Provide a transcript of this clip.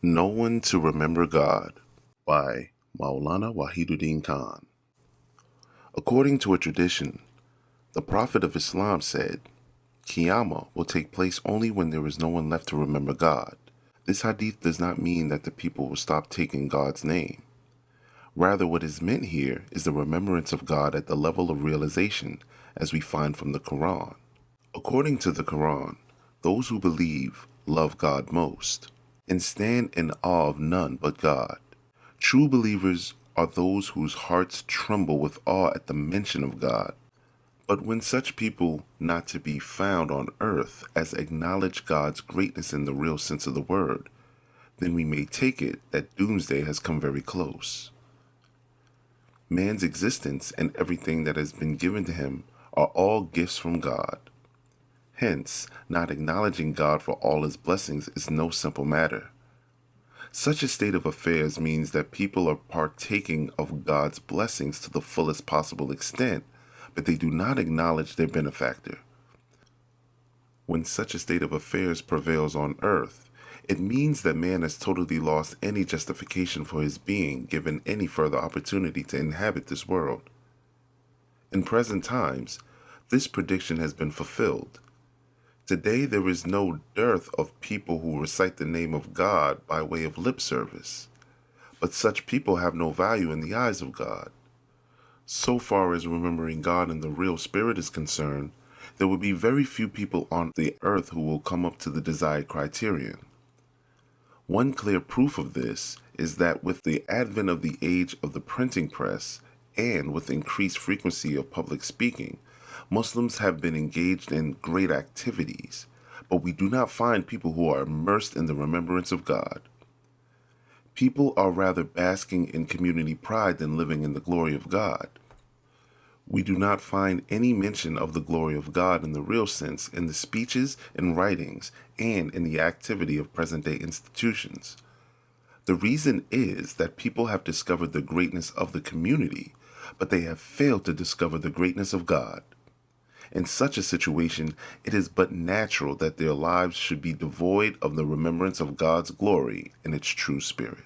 No One to Remember God by Maulana Wahiduddin Khan. According to a tradition, the Prophet of Islam said, Qiyamah will take place only when there is no one left to remember God. This hadith does not mean that the people will stop taking God's name. Rather, what is meant here is the remembrance of God at the level of realization, as we find from the Quran. According to the Quran, those who believe love God most and stand in awe of none but God. True believers are those whose hearts tremble with awe at the mention of God. But when such people not to be found on earth as acknowledge God's greatness in the real sense of the word, then we may take it that doomsday has come very close. Man's existence and everything that has been given to him are all gifts from God. Hence, not acknowledging God for all his blessings is no simple matter. Such a state of affairs means that people are partaking of God's blessings to the fullest possible extent, but they do not acknowledge their benefactor. When such a state of affairs prevails on earth, it means that man has totally lost any justification for his being given any further opportunity to inhabit this world. In present times, this prediction has been fulfilled. Today there is no dearth of people who recite the name of God by way of lip service, but such people have no value in the eyes of God. So far as remembering God in the real spirit is concerned, there will be very few people on the earth who will come up to the desired criterion. One clear proof of this is that with the advent of the age of the printing press and with increased frequency of public speaking, Muslims have been engaged in great activities, but we do not find people who are immersed in the remembrance of God. People are rather basking in community pride than living in the glory of God. We do not find any mention of the glory of God in the real sense in the speeches and writings and in the activity of present-day institutions. The reason is that people have discovered the greatness of the community, but they have failed to discover the greatness of God. In such a situation, it is but natural that their lives should be devoid of the remembrance of God's glory in its true spirit.